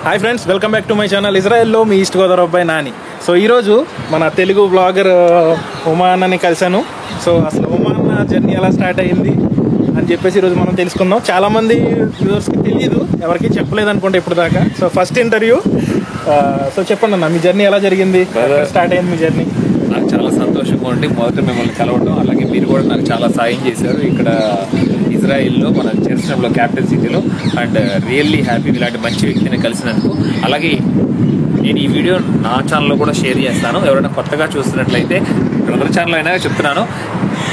Hi friends, welcome back to my channel. ఇజ్రాయెల్లో మీ east Godavari అబ్బాయి నాని. సో ఈరోజు మన తెలుగు బ్లాగర్ ఉమాన్ అని కలిశాను. సో అసలు ఉమాన్ జర్నీ ఎలా స్టార్ట్ అయ్యింది అని చెప్పేసి ఈరోజు మనం తెలుసుకుందాం. చాలామంది వ్యూవర్స్కి తెలియదు, ఎవరికి చెప్పలేదు అనుకుంటే ఇప్పుడు దాకా. So first interview. సో చెప్పండి అన్న, మీ జర్నీ ఎలా జరిగింది, స్టార్ట్ అయింది మీ జర్నీ? నాకు చాలా సంతోషంగా ఉండి మొదట మిమ్మల్ని కలవడం, అలాగే మీరు కూడా నాకు చాలా సాయం చేశారు ఇక్కడ ఇజ్రాయిల్లో, మన జెరూసలంలో, క్యాపిటల్ సిటీలో. అండ్ రియల్లీ హ్యాపీ ఇలాంటి మంచి వ్యక్తిని కలిసినందుకు. అలాగే నేను ఈ వీడియో నా ఛానల్లో కూడా షేర్ చేస్తాను. ఎవరైనా కొత్తగా చూస్తున్నట్లయితే బ్రదర్ ఛానల్ అయినా చెప్తున్నాను,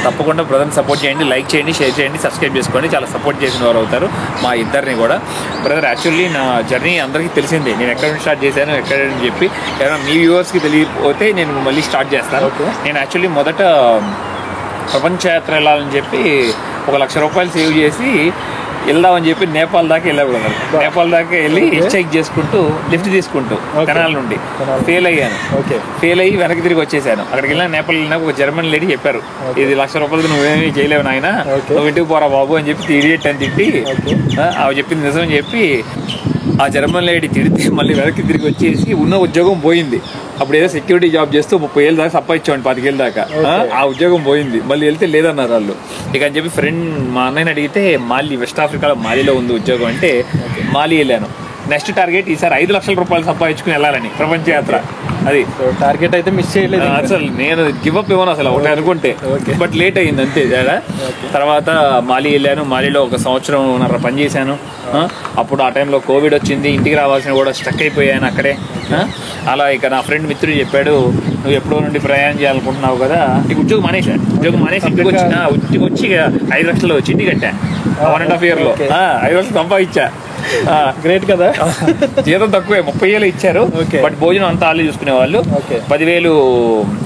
తప్పకుండా బ్రదర్ని సపోర్ట్ చేయండి, లైక్ చేయండి, షేర్ చేయండి, సబ్స్క్రైబ్ చేసుకోండి. చాలా సపోర్ట్ చేసిన వారు అవుతారు మా ఇద్దరిని కూడా. బ్రదర్, యాక్చువల్లీ నా జర్నీ అందరికీ తెలిసిందే, నేను ఎక్కడ నుంచి స్టార్ట్ చేశాను, ఎక్కడని చెప్పి. ఎవరైనా మీ వ్యూవర్స్కి తెలియకపోతే నేను మళ్ళీ స్టార్ట్ చేస్తాను. నేను యాక్చువల్లీ మొదట ప్రపంచ యాత్ర వెళ్ళాలని చెప్పి ₹1,00,000 సేవ్ చేసి వెళ్దామని చెప్పి నేపాల్ దాకా వెళ్ళా. బ్రదర్, నేపాల్ దాకా వెళ్ళి చెక్ చేసుకుంటూ లిఫ్ట్ తీసుకుంటూ తెనాల నుండి ఫెయిల్ అయ్యాను. ఫెయిల్ అయ్యి వెనక్కి తిరిగి వచ్చేసాను. అక్కడికి వెళ్ళినా నేపాల్ వెళ్ళినా ఒక జర్మన్ లేడీ చెప్పారు, ఇది ₹1,00,000 నువ్వేమీ చేయలేవు నాయన, నువ్వు ఇంటికి పోరా బాబు అని చెప్పి ఇడియట్ అని తిట్టి, అవి చెప్పింది నిజమని చెప్పి ఆ జర్మన్ లేడీ తిడితే మళ్ళీ వెనక్కి తిరిగి వచ్చేసి ఉన్న ఉద్యోగం పోయింది. అప్పుడు ఏదో సెక్యూరిటీ జాబ్ చేస్తూ 30,000 దాకా సంపాదించామండి, 25,000 దాకా. ఆ ఉద్యోగం పోయింది, మళ్ళీ వెళ్తే లేదన్నారు వాళ్ళు. ఇక అని చెప్పి ఫ్రెండ్ మా అన్నయ్యని అడిగితే మాలి, వెస్ట్ ఆఫ్రికాలో మాలిలో ఉంది ఉద్యోగం అంటే మాలి వెళ్ళాను. నెక్స్ట్ టార్గెట్ ఈసారి ₹5,00,000 సంపాదించుకుని వెళ్ళాలని ప్రపంచ యాత్ర. అది టార్గెట్ అయితే మిస్ చేయలేదు. అసలు నేను గివప్ ఇవ్వను అసలు ఒకటి అనుకుంటే, బట్ లేట్ అయ్యింది అంతే. తర్వాత మాలి వెళ్ళాను. మాలిలో 1 సంవత్సరం పనిచేశాను. అప్పుడు ఆ టైంలో కోవిడ్ వచ్చింది, ఇంటికి రావాల్సిన కూడా స్టక్ అయిపోయాను అక్కడే. అలా ఇక నా ఫ్రెండ్ మిత్రుడు చెప్పాడు, నువ్వు ఎప్పుడో నుండి ప్రయాణం చేయాలనుకుంటున్నావు కదా, నీకు ఉద్యోగం మానేసి ఇంటికి వచ్చి 5 లక్షలు వచ్చి ఇంటికి కట్టా. 1.5 yearలో 5 లక్షలు సంపాదించా. గ్రేట్ కదా. జీతం తక్కువే, 30,000 ఇచ్చారు, బట్ భోజనం అంతా వాళ్ళు చూసుకునేవాళ్ళు. 10,000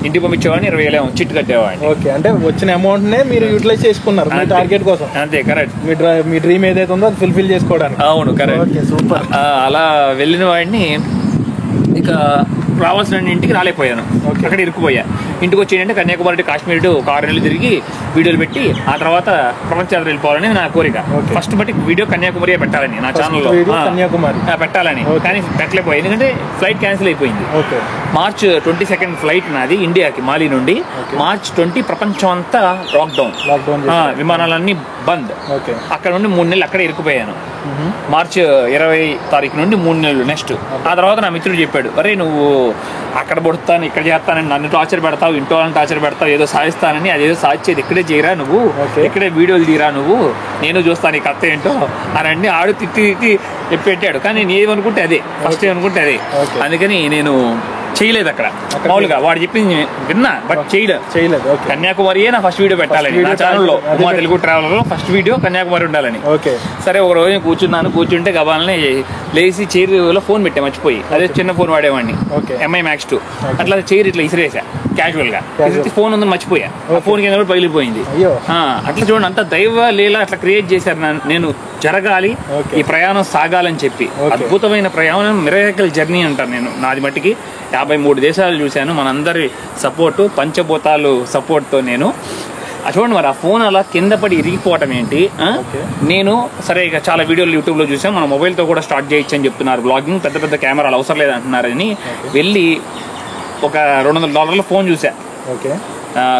ఇంటికి పంపించేవాడిని, 20,000 చిట్టు కట్టేవాడిని. అంటే వచ్చిన అమౌంట్ నే మీరు యూటిలైజ్ చేసుకున్నారు మీ టార్గెట్ కోసం. అంతే, కరెక్ట్. మీ డ్రీమ్ ఏదైతే ఉందో అది ఫుల్ఫిల్ చేసుకోవడానికి. అవును, కరెక్ట్. సూపర్. అలా వెళ్ళిన వాడిని ఇక రావాల్సిన ఇంటికి రాలేకపోయాను, అక్కడ ఇరుక్కుపోయా. ఇంటికి వచ్చి ఏంటంటే కన్యాకుమారి కాశ్మీర్ 6 నెలలు తిరిగి వీడియోలు పెట్టి ఆ తర్వాత ప్రపంచ యాత్ర వెళ్ళిపోవాలని నా కోరిక. ఫస్ట్ బట్టి వీడియో కన్యాకుమారి పెట్టాలని నా ఛానల్లో పెట్టాలని, కానీ పెట్టలేకపోయా, ఎందుకంటే ఫ్లైట్ క్యాన్సిల్ అయిపోయింది. March 22 ఫ్లైట్ నాది ఇండియాకి, మాలి నుండి. March 20 ప్రపంచం అంతా లాక్డౌన్, విమానాలన్నీ బంద్. అక్కడ నుండి 3 నెలలు అక్కడే ఇరుక్కుపోయాను. March 20 నుండి 3 నెలలు నెక్స్ట్. ఆ తర్వాత నా మిత్రుడు చెప్పాడు, అరే నువ్వు అక్కడ పడుతాను ఇక్కడ చేస్తానని నన్ను టార్చర్ పెడతావు, ఇంట్లో వాళ్ళని టార్చర్ పెడతావు, ఏదో సాధిస్తానని, అదేదో సాధించేది ఇక్కడే చేయరా నువ్వు, ఇక్కడే వీడియోలు తీరా నువ్వు, నేను చూస్తాను ఈ కథ ఏంటో అని అన్ని ఆడు తిట్టి పెట్టాడు. కానీ నేను ఏమనుకుంటే అదే, ఫస్ట్ ఏమనుకుంటే అదే. అందుకని నేను చేయలేదు అక్కడ. మామూలుగా వాడు చెప్పింది విన్నా, బట్ చేయలేదు. కన్యాకుమారియే నా ఫస్ట్ వీడియో పెట్టాలని నా ఛానల్లో, మా తెలుగు ట్రావెలర్ లో ఫస్ట్ వీడియో కన్యాకుమారి ఉండాలని. సరే, ఒక రోజు కూర్చుంటే గబాలని లేచి చైర్లో ఫోన్ పెట్టా మర్చిపోయి. అదే చిన్న ఫోన్ వాడేవాడిని, MI Max 2. అట్లా చైర్ ఇట్లా ఇసిరేసా క్యాజువల్ గా, ఫోన్ ఉందని మర్చిపోయా. ఆ ఫోన్ కింద కూడా పగిలిపోయింది. అట్లా చూడండి, అంత దైవ లీల అట్లా క్రియేట్ చేశారు. నేను జరగాలి, ఈ ప్రయాణం సాగాలని చెప్పి. అద్భుతమైన ప్రయాణం, మిరాకిల్ జర్నీ అంటాను నేను. నాది మట్టికి 53 దేశాలు చూశాను, మనందరి సపోర్టు, పంచభూతాలు సపోర్ట్తో నేను. చూడండి మరి, ఆ ఫోన్ అలా కింద పడి ఇరిగిపోవటం ఏంటి. నేను సరే ఇక చాలా వీడియోలు యూట్యూబ్లో చూసాం, మన మొబైల్తో కూడా స్టార్ట్ చేయొచ్చు అని చెప్తున్నారు బ్లాగింగ్, పెద్ద పెద్ద కెమెరాలు అవసరం లేదంటున్నారని వెళ్ళి ఒక $200 ఫోన్ చూసా.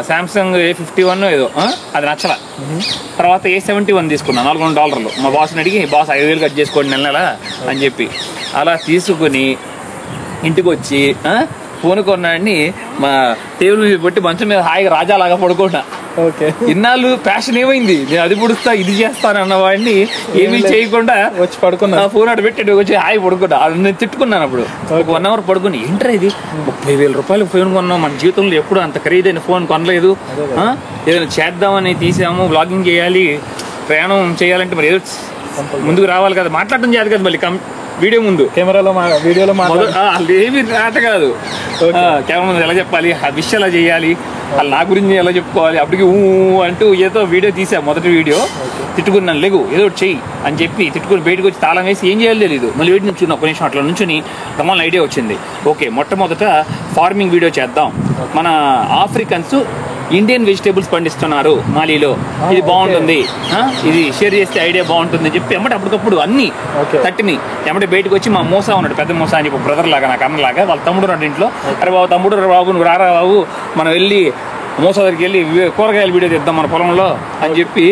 సామ్సంగ్ A51 ఏదో, అది నచ్చల. తర్వాత A71 తీసుకున్నా, $400. మా బాస్ని అడిగి, బాస్ 5,000 కట్ చేసుకోండి నెల అని చెప్పి అలా తీసుకుని ఇంటికి వచ్చి ఫోన్ కొన్నాడిని మా టేబుల్ మీద పెట్టి మంచం మీద హాయిగా రాజాలాగా పడుకున్నా. ఇన్నాళ్ళు ప్యాషన్ ఏమైంది, నేను అది పుడుస్తా ఇది చేస్తాను అన్నవాడిని ఏమీ చేయకుండా వచ్చి పడుకున్నా, ఫోన్ అటు పెట్టి వచ్చి హాయి పడుకున్నా. అది నేను తిట్టుకున్నాను. అప్పుడు ఒక 1 hour పడుకుని, ఏంట్రా ఇది ₹30,000 ఫోన్ కొన్నాం, మన జీవితంలో ఎప్పుడు అంత ఖరీదైన ఫోన్ కొనలేదు, ఏదైనా చేద్దామని తీసాము, వ్లాగింగ్ చేయాలి, ప్రయాణం చేయాలంటే మరి ఏదో ముందుకు రావాలి కదా, మాట్లాడటం చేయాలి కదా, మళ్ళీ వీడియో ముందు కెమెరాలో వీడియోలో ఏమి రాట కాదు. కెమెరా ముందు ఎలా చెప్పాలి, ఆ విషయం ఎలా చేయాలి, వాళ్ళు నా గురించి ఎలా చెప్పుకోవాలి, అప్పటికి అంటూ ఏదో వీడియో తీసా. మొదటి వీడియో తిట్టుకున్నాను, లేగు ఏదో చెయ్యి అని చెప్పి తిట్టుకుని బయటకు వచ్చి తాళం వేసి ఏం చేయాలి తెలీదు. మళ్ళీ వీటి నుంచి ఒక నిమిషం అట్లా నుంచి గమనం ఐడియా వచ్చింది. ఓకే, మొట్టమొదట ఫార్మింగ్ వీడియో చేద్దాం. మన ఆఫ్రికన్స్ ఇండియన్ వెజిటేబుల్స్ పండిస్తున్నారు మాలీలో, ఇది బాగుంటుంది, ఇది షేర్ చేస్తే ఐడియా బాగుంటుంది అని చెప్పి ఎమ్మటి అప్పటికప్పుడు అన్ని తట్టిని ఎమ్మటి బయటకు వచ్చి మా మోసా ఉన్నాడు, పెద్ద మోసా అని చెప్పి బ్రదర్ లాగా నాకు అన్నలాగా, వాళ్ళ తమ్ముడు ఉన్నాడు ఇంట్లో. అరే బాబు తమ్ముడు బాబు నువ్వు రారా బాబు మనం వెళ్ళి మోసా దగ్గరికి వెళ్ళి కూరగాయల వీడియో తీద్దాం మన పొలంలో అని చెప్పి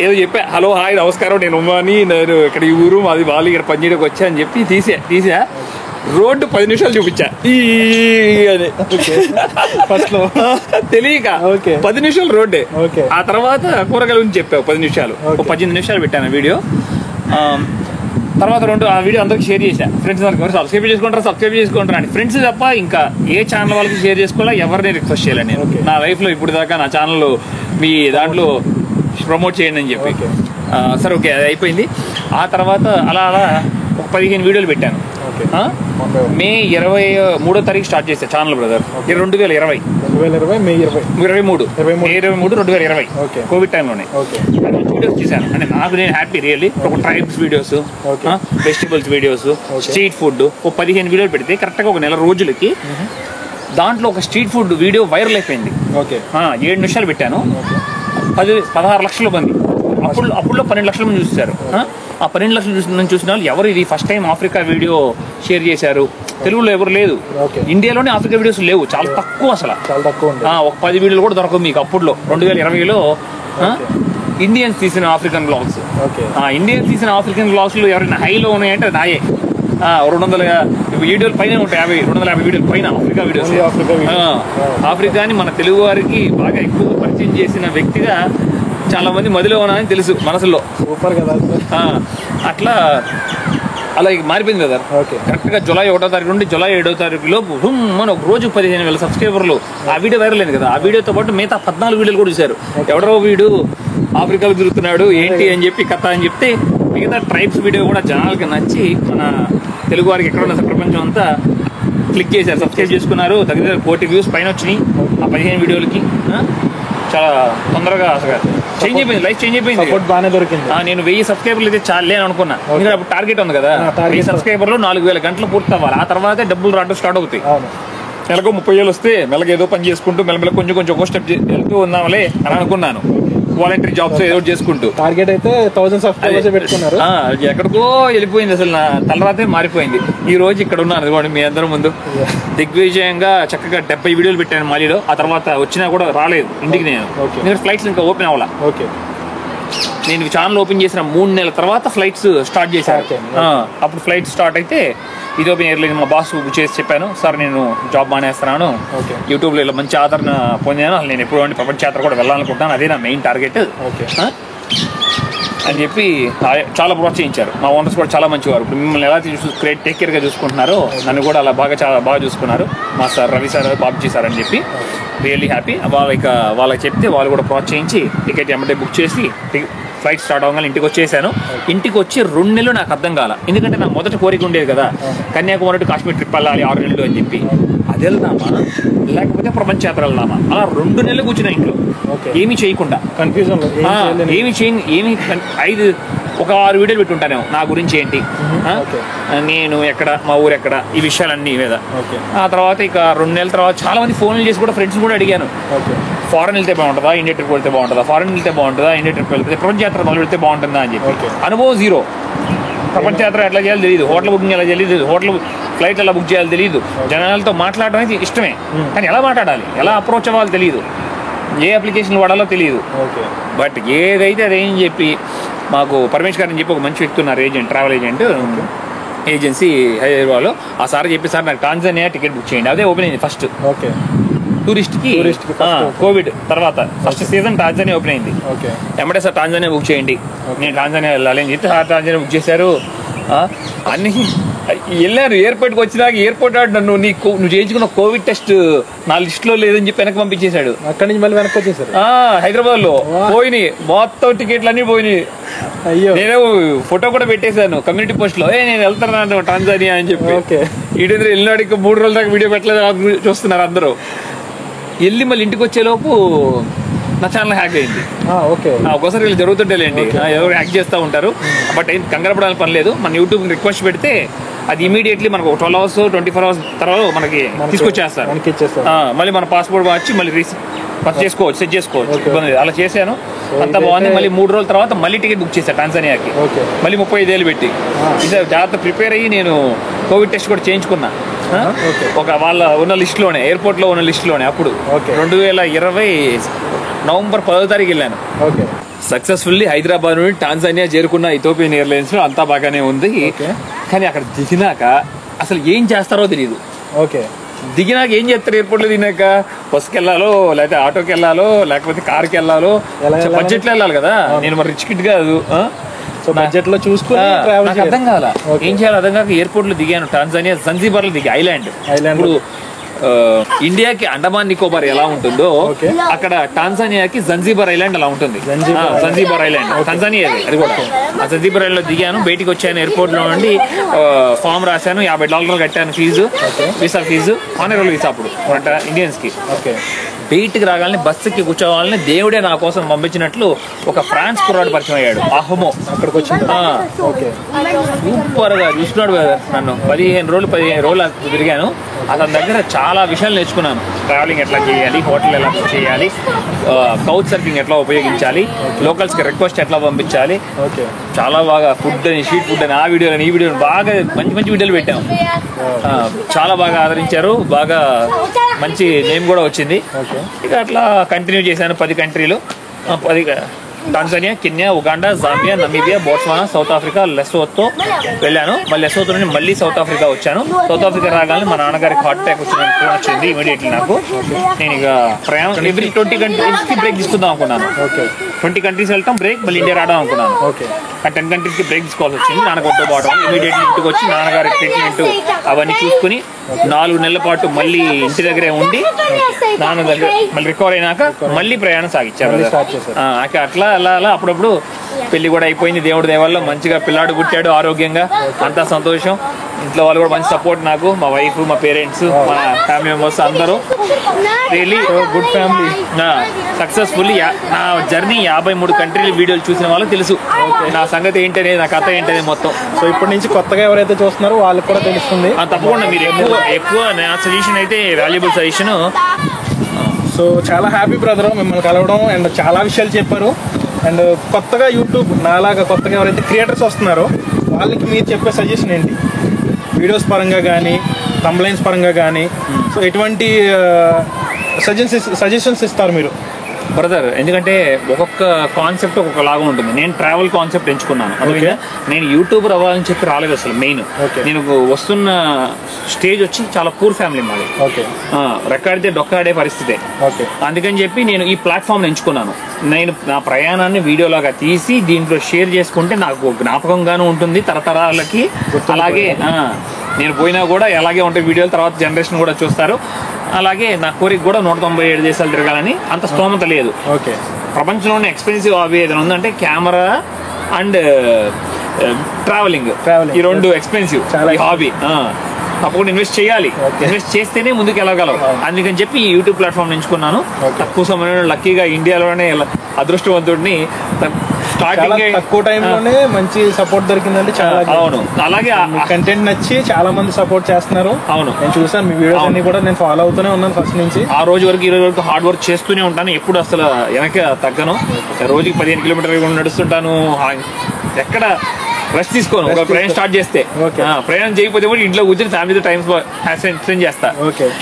ఏదో చెప్పా. హలో హాయ్ నమస్కారం నేను ఉమాని, నేను ఇక్కడ ఈ ఊరు మాది వాళ్ళు ఇక్కడ పనిచేయడానికి వచ్చా అని చెప్పి తీసా రోడ్డు 10 నిమిషాలు చూపించా ఫస్ట్ లో తెలియక 10 నిమిషాలు రోడ్డే. ఆ తర్వాత కూరగాయల గురించి చెప్పావు 10 నిమిషాలు, 18 నిమిషాలు పెట్టాను వీడియో. తర్వాత ఆ వీడియో అందరికి షేర్ చేశా, ఫ్రెండ్స్ అందరికి సబ్స్క్రైబ్ చేసుకుంటారా అని. ఫ్రెండ్స్ తప్ప ఇంకా ఏ ఛానల్ వాళ్ళకి షేర్ చేసుకోవాలా, ఎవరిని రిక్వెస్ట్ చేయాలి నేను నా లైఫ్ లో ఇప్పుడు దాకా. నా ఛానల్ మీ దాంట్లో ప్రమోట్ చేయండి అని చెప్పి. సరే ఓకే అది అయిపోయింది. ఆ తర్వాత అలా ఒక 15 వీడియోలు పెట్టాను. మే 23వ తారీఖు స్టార్ట్ చేశా ఛానల్ బ్రదర్, 2020 మే 23 2020 కోవిడ్ టైంలోనే వీడియోస్ చేశాను. అంటే నాకు నేను హ్యాపీ రియల్లీ. ఒక tribes videos, vegetables videos, street food 15 వీడియోలు పెడితే కరెక్ట్గా ఒక నెల రోజులకి దాంట్లో ఒక స్ట్రీట్ ఫుడ్ వీడియో వైరల్ అయిపోయింది. 7 నిమిషాలు పెట్టాను, 16 లక్షల మంది. అప్పుడులో 12 లక్షల మంది చూస్తారు. ఆ 12 లక్షలు చూసిన వాళ్ళు ఎవరు ఇది first time Africa video share చేశారు. తెలుగులో ఎవరు లేదు, ఇండియాలోనే ఆఫ్రికా వీడియోస్ లేవు, చాలా తక్కువ అసలు. ఒక 10 వీడియోలు కూడా దొరకవు మీకు అప్పుడులో 2020లో. ఇండియన్స్ తీసిన ఆఫ్రికన్ బ్లాగ్స్, ఇండియన్స్ తీసిన ఆఫ్రికన్ బ్లాగ్స్ లో ఎవరైనా హైలో ఉన్నాయంటే నాయే. 200 వీడియోల పైన ఉంటాయి, 250 వీడియోల పైన ఆఫ్రికా వీడియోస్. ఆఫ్రికాని మన తెలుగు వారికి బాగా ఎక్కువ పరిచయం చేసిన వ్యక్తిగా చాలా మంది మదిలో ఉన్నాయని తెలుసు మనసులో. సూపర్ కదా. అట్లా అలా మారిపోయింది కదా. కరెక్ట్గా జూలై 1వ తారీఖు నుండి జూలై 7వ తారీఖు లోపు మన ఒక రోజు 15,000 సబ్స్క్రైబర్లు. ఆ వీడియో వైరల్ అయింది కదా. ఆ వీడియోతో పాటు మిగతా 14 వీడియోలు కూడా చూశారు. ఎవడో వీడు ఆఫ్రికాలో తిరుగుతున్నాడు ఏంటి అని చెప్పి కథ అని చెప్తే మిగతా ట్రైబ్స్ వీడియో కూడా జనాలకి నచ్చి మన తెలుగు వారికి ఎక్కడ ఉన్న ప్రపంచం అంతా క్లిక్ చేశారు, సబ్స్క్రైబ్ చేసుకున్నారు. దగ్గర 40 వ్యూస్ పైన వచ్చినాయి ఆ 15 వీడియోలకి. చాలా తొందరగా అసలు చేంజ్ అయిపోయింది, లైఫ్ చేంజ్ అయిపోయింది. బాగానే దొరికింది. నేను 1000 సబ్స్క్రైబర్లు అయితే చాలే అని అనుకున్నా. ఇంకా అప్పుడు టార్గెట్ ఉంది కదా, 1000 సబ్స్క్రైబర్లు 4000 గంటలు పూర్తి అవ్వాలి. ఆ తర్వాత డబ్బులు రావడం స్టార్ట్ అవుతాయి. నెలకు 30,000 వస్తే మెల్లగా ఏదో పని చేసుకుంటూ మెల్లమెల్ల కొంచెం ఒక స్టెప్ వెళ్తూ ఉన్నాంలే అని అనుకున్నాను. వాలంటరీ జాబ్స్ ఏదో చేసుకుంటూ. టార్గెట్ అయితే 1000 సబ్స్క్రైబర్స్ పెట్టుకున్నారు. ఎక్కడికో వెళ్ళిపోయింది అసలు. నా తలరాతే మారిపోయింది. ఈ రోజు ఇక్కడ ఉన్నాను అదిగోండి మీ అందరం ముందు. దిగ్విజయంగా చక్కగా 70 వీడియోలు పెట్టాను మాలీలో. ఆ తర్వాత వచ్చినా కూడా రాలేదు ఇంటికి నేను ఫ్లైట్స్ ఇంకా ఓపెన్ అవ్వాలా. నేను ఛానల్ ఓపెన్ చేసిన 3 నెలల తర్వాత ఫ్లైట్స్ స్టార్ట్ చేశాను. అప్పుడు ఫ్లైట్ స్టార్ట్ అయితే ఇథియోపియన్ ఎయిర్లైన్ మా బాస్ చేసి చెప్పాను, సార్ నేను జాబ్ మానేస్తున్నాను, యూట్యూబ్లో ఇలా మంచి ఆదరణ పొందాను, అసలు నేను ఎప్పుడు ప్రపంచ యాత్ర కూడా వెళ్ళాలనుకుంటున్నాను, అదే నా మెయిన్ టార్గెట్ అని చెప్పి చాలా ప్రోత్సహించారు. మా ఓనర్స్ కూడా చాలా మంచివారు. ఇప్పుడు మిమ్మల్ని ఎలా టేక్ కేర్గా చూసుకుంటున్నారో నన్ను కూడా అలా చాలా బాగా చూసుకున్నారు మా sir, Ravi sir, Babji sir అని చెప్పి. Really happy. వాళ్ళకి చెప్తే వాళ్ళు కూడా ప్రోత్సహించి టికెట్ ఎమ్మటే బుక్ చేసి ఫ్లైట్ స్టార్ట్ అవ్వగానే ఇంటికి వచ్చేసాను. ఇంటికి వచ్చి 2 నెలలు నాకు అర్థం కాల. ఎందుకంటే నాకు మొదటి కోరిక ఉండేది కదా, కన్యాకుమారి టు కాశ్మీర్ ట్రిప్ వెళ్ళాలి 6 నెలలు అని చెప్పి. అది వెళ్దామా లేకపోతే ప్రపంచ యాత్ర వెళ్దామా, అలా 2 నెలలు కూర్చున్నా ఇంట్లో ఏమీ చేయకుండా. కన్ఫ్యూజన్ ఏమి 6 వీడియోలు పెట్టుంటాను నా గురించి ఏంటి, నేను ఎక్కడ, మా ఊరు ఎక్కడ, ఈ విషయాలన్నీ మీద. ఆ తర్వాత ఇక 2 నెలల తర్వాత చాలా మంది ఫోన్లు చేసి కూడా ఫ్రెండ్స్ కూడా అడిగాను, ఫారెన్ వెళ్తే బాగుంటుందా, ఇండియా ట్రిప్ వెళ్తే బాగుంటుందా, ఫారెన్ వెళ్తే బాగుంటుందా, ఇండియా ట్రిప్ వెళ్తే, ప్రపంచ యాత్ర మొదలు వెళ్తే బాగుంటుందా అని చెప్పి. అనుభవం జీరో. ప్రపంచ యాత్ర ఎట్లా చేయాలో తెలియదు, హోటల్ బుకింగ్ ఎలా తెలియదు, ఫ్లైట్ ఎలా బుక్ చేయాలో తెలియదు, జనాలతో మాట్లాడడం అయితే ఇష్టమే కానీ ఎలా మాట్లాడాలి, ఎలా అప్రోచ్ అవ్వాలో తెలియదు, ఏ అప్లికేషన్ వాడాలో తెలియదు. బట్ ఏదైతే అదేం చెప్పి మాకు పరమేష్ గారు అని చెప్పి ఒక మంచి వ్యక్తి ఉన్నారు, ట్రావెల్ ఏజెన్సీ హైదరాబాద్లో. ఆ సార్ చెప్పి, సార్ నాకు టాంజానియా టికెట్ బుక్ చేయండి. అదే ఓపెన్ అయింది ఫస్ట్ టూరిస్ట్ కి కోవిడ్ తర్వాత ఫస్ట్ సీజన్ టాంజానియా ఓపెన్ అయింది. ఎమ్మటే సార్ టాంజానియా బుక్ చేయండి, నేను టాంజానియా వెళ్ళాలి అని చెప్పి సార్ టాంజానియా బుక్ చేశారు. అన్ని వెళ్ళారు. ఎయిర్పోర్ట్కి వచ్చినాక ఎయిర్పోర్ట్ నువ్వు చేయించుకున్న కోవిడ్ టెస్ట్ నా లిస్ట్లో లేదని చెప్పి వెనక్కి పంపించేశాడు. అక్కడి నుంచి మళ్ళీ వెనక్కి వచ్చేసారు. హైదరాబాద్ లో పోయినాయి మొత్తం టికెట్లు అన్ని పోయినాయి. నేను ఫోటో కూడా పెట్టేశాను కమ్యూనిటీ పోస్ట్ లో, నేను వెళ్తాను టాంజానియా అని చెప్పి. ఈడేంద్ర వెళ్ళినాడికి 3 రోజుల దాకా వీడియో పెట్టలేదు చూస్తున్నారు అందరూ. వెళ్ళి మళ్ళీ ఇంటికి వచ్చేలోపు నా ఛానల్ హ్యాక్ అయింది. ఓకే, ఒక్కోసారి వీళ్ళు జరుగుతుంటేలేండి, ఎవరు హ్యాక్ చేస్తూ ఉంటారు. బట్ ఏం కంగారు పడాలని పని లేదు. మన యూట్యూబ్ రిక్వెస్ట్ పెడితే అది ఇమీడియట్లీ మనకు 12 hours 24 hours తర్వాత మనకి తీసుకొచ్చేస్తారు. మళ్ళీ మన పాస్పోర్ట్ మార్చి మళ్ళీ చేసుకోవచ్చు, సెట్ చేసుకోవచ్చు, ఇబ్బంది లేదు. అలా చేశాను, అంత బాగుంది. మళ్ళీ 3 రోజుల తర్వాత మళ్ళీ టికెట్ బుక్ చేశాను టాంజానియాకి, మళ్ళీ 35,000 పెట్టి. ఇది జాగ్రత్త ప్రిపేర్ అయ్యి నేను కోవిడ్ టెస్ట్ కూడా చేయించుకున్నా. ఒక వాళ్ళ ఉన్న లిస్టులోనే, ఎయిర్పోర్ట్లో ఉన్న లిస్టులోనే. అప్పుడు 2020 నవంబర్ 10వ తారీఖు వెళ్ళాను. సక్సెస్ఫుల్లీ హైదరాబాద్ నుండి టాంజానియా చేరుకున్న ఇథియోపియన్ ఎయిర్లైన్స్ లో అంతా బాగానే ఉంది. కానీ అక్కడ దిగినాక అసలు ఏం చేస్తారో తెలియదు. దిగినాక ఏం చేస్తారు? ఎయిర్పోర్ట్ లో దిగినాక బస్కి వెళ్ళాలో, లేకపోతే ఆటోకి వెళ్ళాలో, లేకపోతే కార్కి వెళ్ళాలో, బడ్జెట్ లో వెళ్ళాలి కదా. నేను మరి రిచ్ కిడ్ కాదు, బడ్జెట్ లో చూసుకుని నాకు అర్థం కాల ఏం చేయాలి అర్థం కాక ఎయిర్పోర్ట్ లో దిగాను. టాంజానియా జంజీబార్ లో దిగి, ఐలాండ్. ఇప్పుడు ఇండియాకి అండమాన్ నికోబార్ ఎలా ఉంటుందో అక్కడ టాంజానియాకి జంజీబార్ ఐలాండ్ అలా ఉంటుంది. జంజీబార్ ఐలాండ్ టాంజానియా, అది కూడా. ఆ జంజీబార్ ఐలాండ్ లో దిగాను, బయటికి వచ్చాను ఎయిర్పోర్ట్ లో నుండి. ఫామ్ రాశాను, $50 కట్టాను ఫీజు, వీసా ఫీజు, ఆనరల్ వీసా అప్పుడు ఇండియన్స్ కి. బయటికి రాగాలని బస్సుకి కూర్చోవాలని దేవుడే నా కోసం పంపించినట్లు ఒక ఫ్రాన్స్ కుర్రాడు పరిచయం అయ్యాడు. అహమో అక్కడికి వచ్చి సూపర్ గా చూసుకున్నాడు నన్ను. 15 రోజులు తిరిగాను. అతని దగ్గర చాలా విషయాలు నేర్చుకున్నాను. ట్రావెలింగ్ ఎట్లా చేయాలి, హోటల్ ఎలా చేయాలి, కౌచ్ సర్ఫింగ్ ఎట్లా ఉపయోగించాలి, లోకల్స్ కి రిక్వెస్ట్ ఎట్లా పంపించాలి. చాలా బాగా ఫుడ్ అని, స్ట్రీట్ ఫుడ్ అని, ఆ వీడియోని ఈ వీడియోని బాగా మంచి వీడియోలు పెట్టాము. చాలా బాగా ఆదరించారు, బాగా మంచి నేమ్ కూడా వచ్చింది. ఇక అట్లా కంటిన్యూ చేశాను 10 కంట్రీలు. 10 Tanzania, Kenya, Uganda, Zambia, Namibia, Botswana, south Africa, Lesotho వెళ్ళాను. మళ్ళీ లెసోతో నుండి మళ్ళీ సౌత్ ఆఫ్రికా వచ్చాను. సౌత్ ఆఫ్రికా రాగానే మా నాన్నగారికి హార్ట్ అటాక్ వచ్చింది ఇమీడియట్లీ నాకు. నేను ఇక ప్రయాణం ఎవ్రీ 20 కంట్రీస్ కి బ్రేక్ తీసుకుందాం అనుకున్నాను. 20 కంట్రీస్ వెళ్తాం బ్రేక్, మళ్ళీ ఇండియా రావడం అనుకున్నాను. ఆ 10 కంట్రీస్ కి బ్రేక్ తీసుకోవాల్సి వచ్చింది. నాన్నగొట్టు పోవడం, ఇమీడియట్లీ ఇంటికి వచ్చి నాన్నగారి ట్రీట్మెంట్ అవన్నీ చూసుకుని 4 నెలల పాటు మళ్ళీ ఇంటి దగ్గరే ఉండి నాన్న దగ్గర మళ్ళీ రికవర్ అయినాక మళ్ళీ ప్రయాణం సాగించారు. అట్లా అలా అలా అప్పుడప్పుడు పెళ్లి కూడా అయిపోయింది. దేవుడి దేవాల్లో మంచిగా పిల్లాడు పుట్టాడు, ఆరోగ్యంగా, అంతా సంతోషం. ఇంట్లో వాళ్ళు కూడా మంచి సపోర్ట్ నాకు, మా వైఫ్, మా పేరెంట్స్, మా ఫ్యామిలీ మెంబర్స్ అందరూ. Really good family. సక్సెస్ఫుల్లీ నా జర్నీ 53 కంట్రీలు వీడియోలు చూసిన వాళ్ళకి తెలుసు నా సంగతి ఏంటనేది, నా కథ ఏంటనేది మొత్తం. సో ఇప్పటి నుంచి కొత్తగా ఎవరైతే చూస్తున్నారో వాళ్ళకి కూడా తెలుస్తుంది. తప్పకుండా మీరు ఎక్కువ నా సజెషన్ అయితే వాల్యుబుల్ సజెషన్. సో చాలా హ్యాపీ బ్రదర్ మిమ్మల్ని కలవడం, అండ్ చాలా విషయాలు చెప్పారు. అండ్ కొత్తగా యూట్యూబ్ నాలాగా కొత్తగా ఎవరైతే క్రియేటర్స్ వస్తున్నారో వాళ్ళకి మీరు చెప్పే సజెషన్ ఏంటి? వీడియోస్ పరంగా కానీ, థంబ్నెయిల్స్ పరంగా కానీ, సో ఎటువంటి సజెషన్స్ ఇస్తారు మీరు బ్రదర్? ఎందుకంటే ఒక్కొక్క కాన్సెప్ట్ ఒక్కొక్క లాగా ఉంటుంది. నేను ట్రావెల్ కాన్సెప్ట్ ఎంచుకున్నాను. అందుకే నేను యూట్యూబర్ అవ్వాలని చెప్పి రాలేదు అసలు. మెయిన్ నేను వస్తున్న స్టేజ్ వచ్చి చాలా పూర్ ఫ్యామిలీ మాది. రెక్కాడితే డొక్కాడే పరిస్థితే. అందుకని చెప్పి నేను ఈ ప్లాట్ఫామ్ ఎంచుకున్నాను. నేను నా ప్రయాణాన్ని వీడియోలాగా తీసి దీంట్లో షేర్ చేసుకుంటే నాకు జ్ఞాపకంగాను ఉంటుంది తరతరాలకి. అలాగే నేను పోయినా కూడా ఎలాగే ఉంటాయి వీడియోలు, తర్వాత జనరేషన్ కూడా చూస్తారు. అలాగే నా కోరిక కూడా 197 దేశాలు తిరగాలని. అంత స్తోమత లేదు. ప్రపంచంలోనే ఎక్స్పెన్సివ్ హాబీ ఏదైనా ఉందంటే కెమెరా అండ్ ట్రావెలింగ్. ఈ 2 ఎక్స్పెన్సివ్ హాబీ. తప్పకుండా ఇన్వెస్ట్ చేయాలి. ఇన్వెస్ట్ చేస్తేనే ముందుకు వెళ్ళగలం. అందుకని చెప్పి ఈ యూట్యూబ్ ప్లాట్ఫామ్ ఎంచుకున్నాను. తక్కువ సమయంలో లక్కీగా ఇండియాలోనే అదృష్టవంతుడిని తక్కువ టైంలోనే మంచి సపోర్ట్ దొరికిందంటే చాలా. అవును, అలాగే కంటెంట్ నచ్చి చాలా మంది సపోర్ట్ చేస్తున్నారు. అవును, నేను చూసాను మీ వీడియోస్ అన్ని కూడా, నేను ఫాలో అవుతూనే ఉన్నాను ఫస్ట్ నుంచి. ఆ రోజు వరకు ఈ రోజు వరకు హార్డ్ వర్క్ చేస్తూనే ఉంటాను. ఎప్పుడు అసలు వెనక తగ్గను. రోజుకి 15 కిలోమీటర్లు నడుస్తుంటాను. ఎక్కడ రెస్ట్ తీసుకోను. ఒక ప్రయాణం స్టార్ట్ చేస్తే, ప్రయాణం చేయకపోతే కూడా ఇంట్లో కూర్చొని ఫ్యామిలీతో టైం స్పెండ్ చేస్తా.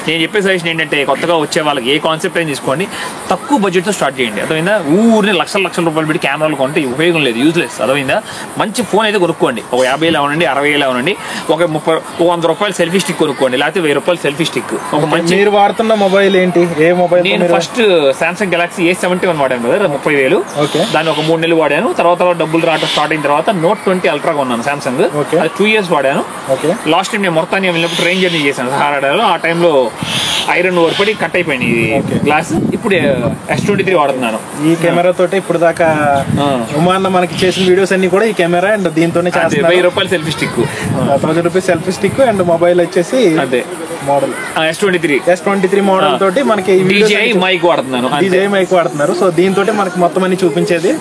నేను చెప్పే సజెషన్ ఏంటంటే కొత్తగా వచ్చే వాళ్ళకి ఏ కాన్సెప్ట్ అయినా తీసుకోండి, తక్కువ బడ్జెట్ తో స్టార్ట్ చేయండి. అర్థమైందా? ఊరిని లక్షల రూపాయలు పెట్టి కెమెరాలు కొంటే ఉపయోగం లేదు, యూజ్లెస్. అర్థమైందా? మంచి ఫోన్ అయితే కొనుక్కోండి. ఒక 50,000 అవునండి, 60,000 అవునండి. ఒక 100 రూపాయలు సెల్ఫీ స్టిక్ కొనుక్కోండి, లేకపోతే 1000 రూపాయలు సెల్ఫీ స్టిక్. ఒక మంచి. మీరు వాడుతున్న మొబైల్ ఏంటి? ఏ మొబైల్? నేను ఫస్ట్ సామ్సంగ్ గెలాక్సీ A71 వాడాను కదా, 30,000. దాన్ని ఒక 3 నెలలు వాడాను. తర్వాత డబ్బులు రావడం స్టార్ట్ అయిన తర్వాత Note 20 అల్ట్రా కొన్నాను సామ్సంగ్. Okay. అది 2 years వాడాను. ఓకే. లాస్ట్ టైం నేను మొత్తాన్ని వెళ్ళినప్పుడు ట్రైన్ జర్నీ చేశాను సహారాలో. ఆ టైంలో ఐరన్ ఓవర్పడి కట్ అయిపోయింది Okay. గ్లాస్. ఇప్పుడు S23 వాడుతున్నాను. ఈ కెమెరా తోటి ఇప్పుడు దాకా ఉమాన్న మనకి చేసిన వీడియోస్ అన్ని కూడా ఈ కెమెరా అండ్ దీంతోనే చేస్తున్నారు. 1000 రూపాయలు selfie stick, 1000 rupees selfie stick and mobile వచ్చేసి అదే మోడల్ S23 మోడల్ తోటి మనకి DJI మైక్ వాడుతున్నాను. DJI మైక్ వాడుతున్నారు. సో దీంతో మనకి మొత్తం అన్ని చూపించేది,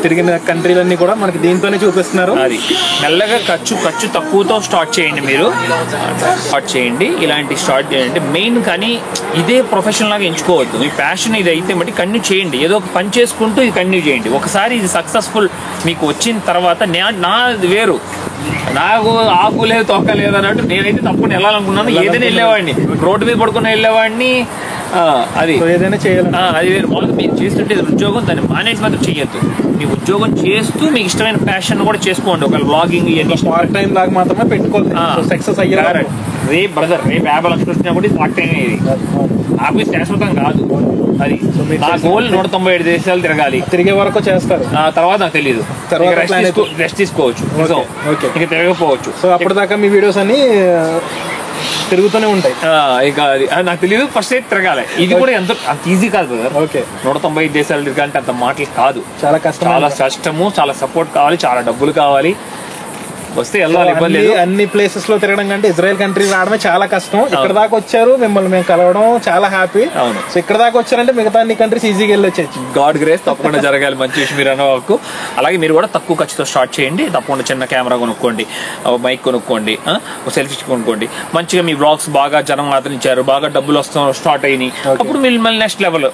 తిరిగిన కంట్రీలన్నీ కూడా మనకి దీంతోనే చూపిస్తున్నారు. అది మెల్లగా ఖర్చు తక్కువతో స్టార్ట్ చేయండి. మీరు స్టార్ట్ చేయండి, ఇలాంటి స్టార్ట్ చేయండి మెయిన్. కానీ ఇదే ప్రొఫెషనల్ లాగా ఎంచుకోవద్దు. మీ ప్యాషన్ ఇది అయితే బట్టి కంటిన్యూ చేయండి. ఏదో ఒక పని చేసుకుంటూ ఇది కంటిన్యూ చేయండి. ఒకసారి ఇది సక్సెస్ఫుల్ మీకు వచ్చిన తర్వాత నాది వేరు, నాకు ఆకు లేదు తొక్క లేదు అన్నట్టు నేనైతే తప్పకుండా వెళ్ళాలనుకున్నాను. ఏదైనా వెళ్ళేవాడిని, రోడ్డు మీద పడుకుని వెళ్ళేవాడిని. అది ఏదైనా చేయాలి, అది వేరు. మామూలుగా మీరు చేస్తుంటే ఉద్యోగం, దాన్ని మానేసి మాత్రం చేయొద్దు. మీ ఉద్యోగం చేస్తూ మీకు ఇష్టమైన ప్యాషన్ కూడా చేసుకోండి. ఒక వ్లాగింగ్ ఇవన్నీ పార్ట్ టైం లాగా మాత్రమే పెట్టుకోవాలి. సక్సెస్ అయ్యారు. రేపు బ్రదర్, రేపు 50 లక్షలు వచ్చినా కూడా పార్ట్ టైం ఇది. నాకు ఇది శాశ్వతం కాదు. అది నా గోల్ 197 దేశాలు తిరగాలి. తిరిగే వరకు చేస్తారు. తర్వాత నాకు తెలియదు, రెస్ట్ తీసుకోవచ్చు, ఇంకా తిరగకపోవచ్చు. సో అప్పటిదాకా మీ వీడియోస్ అన్ని తిరుగుతూనే ఉంటాయి. ఇక అది నాకు తెలియదు. ఫస్ట్ అయితే తిరగాలి. ఇది కూడా అంత ఈజీ కాదు బ్రదర్. ఓకే. 195 దేశాలు తిరగాలంటే అంత మాటలు కాదు. చాలా కష్టం, చాలా కష్టము, చాలా సపోర్ట్ కావాలి, చాలా డబ్బులు కావాలి. వస్తే వెళ్ళాలి, ఇబ్బంది లేదు. అన్ని ప్లేసెస్ లో తిరగడం కంటే ఇజ్రాయెల్ కంట్రీ రావడమే చాలా కష్టం. ఇక్కడ దాకా వచ్చారు, మిమ్మల్ని మేము కలవడం చాలా హ్యాపీ. అవును. సో ఇక్కడ దాకా వచ్చారంటే మిగతా అన్ని కంట్రీస్ ఈజీగా వెళ్ళొచ్చు. గాడ్ గ్రేస్ తప్పకుండా జరగాలి. మంచి విషయం మీరు అన్నవాకు. అలాగే మీరు కూడా తక్కువ ఖర్చుతో స్టార్ట్ చేయండి. తప్పకుండా చిన్న కెమెరా కొనుక్కోండి, మైక్ కొనుక్కోండి, సెల్ఫీ కొనుక్కోండి. మంచిగా మీ బ్లాగ్స్ బాగా జనం ఆదరించారు, బాగా డబ్బులు వస్తాం స్టార్ట్ అయినాయి. అప్పుడు మీరు మళ్ళీ నెక్స్ట్ లెవెల్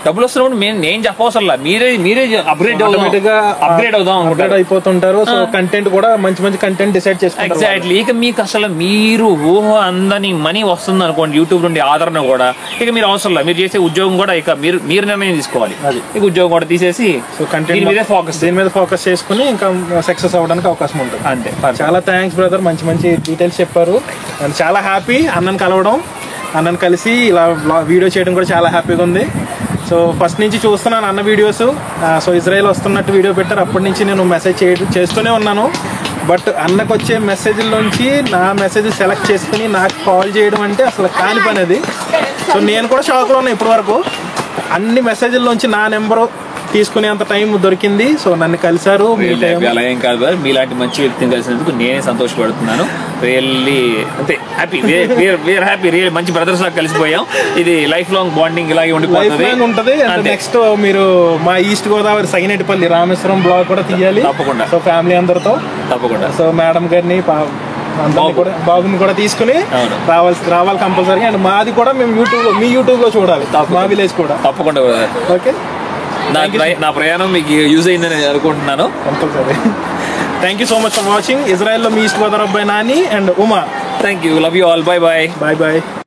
డబ్బులు వస్తున్నప్పుడు నేను చెప్పవసరం, మీరే అప్గ్రేడ్ అవుదాం అయిపోతుంటారు. సో కంటెంట్ కూడా మంచి కంటెంట్ డిసైడ్ చేసుకుంటారు. ఎగ్జాక్ట్లీ. ఇక మీకు అసలు మీరు ఊహ అందని మనీ వస్తుంది అనుకోండి, యూట్యూబ్ నుండి ఆదరణ కూడా, ఇక మీరు అవసరం లేదు. మీరు చేసే ఉద్యోగం కూడా ఇక మీరు నిర్ణయం తీసుకోవాలి. ఇక ఉద్యోగం కూడా తీసేసి సో కంటెంట్ దీని మీద ఫోకస్ చేసుకుని ఇంకా సక్సెస్ అవ్వడానికి అవకాశం ఉంటుంది. అంతే. చాలా థ్యాంక్స్ బ్రదర్, మంచి డీటెయిల్స్ చెప్పారు. అండ్ చాలా హ్యాపీ అన్నను కలవడం, అన్నను కలిసి ఇలా వీడియో చేయడం కూడా చాలా హ్యాపీగా ఉంది. సో ఫస్ట్ నుంచి చూస్తున్నాను అన్న వీడియోస్. సో ఇజ్రాయెల్ వస్తున్నట్టు వీడియో పెట్టారు, అప్పటి నుంచి నేను మెసేజ్ చేస్తూనే ఉన్నాను. బట్ అన్నకు వచ్చే మెసేజ్లోంచి నా మెసేజ్ సెలెక్ట్ చేసుకుని నాకు కాల్ చేయడం అంటే అసలు కాని పని అది. సో నేను కూడా షాక్లో ఉన్నాను. ఇప్పటి వరకు అన్ని మెసేజ్ల్లోంచి నా నెంబరు తీసుకునేంత టైం దొరికింది. సో నన్ను కలిసారు. అలా ఏం కాదు, మీలాంటి మంచి వ్యక్తిని కలిసినందుకు నేనే సంతోషపడుతున్నాను. రియల్లీ అంతే హ్యాపీ, వేర్ హ్యాపీ. రియల్ మంచి బ్రదర్స్ లాగా కలిసిపోయాం. ఇది లైఫ్ లాంగ్ బాండింగ్ ఇలాగే ఉండిపోతుంది. నెక్స్ట్ మీరు మా ఈస్ట్ గోదావరి సైనేటిపల్లి రామేశ్వరం బ్లాగ్ కూడా తీయాలి తప్పకుండా. సో ఫ్యామిలీ అందరితో తప్పకుండా. సో మేడం గారిని బాబుని కూడా తీసుకుని రావాలి కంపల్సరీ. అండ్ మాది కూడా మేము మీ యూట్యూబ్ లో చూడాలి, మా విలేజ్ కూడా తప్పకుండా. ఓకే. నా ప్రయాణం మీకు యూజ్ అయిందని అనుకుంటున్నాను. Compulsory. Thank you so much for watching. ఇజ్రాయెల్లో మీ ఈస్ట్ గోదావరి అబ్బాయి Nani and Uma. Thank you. Love you all. Bye bye. Bye bye.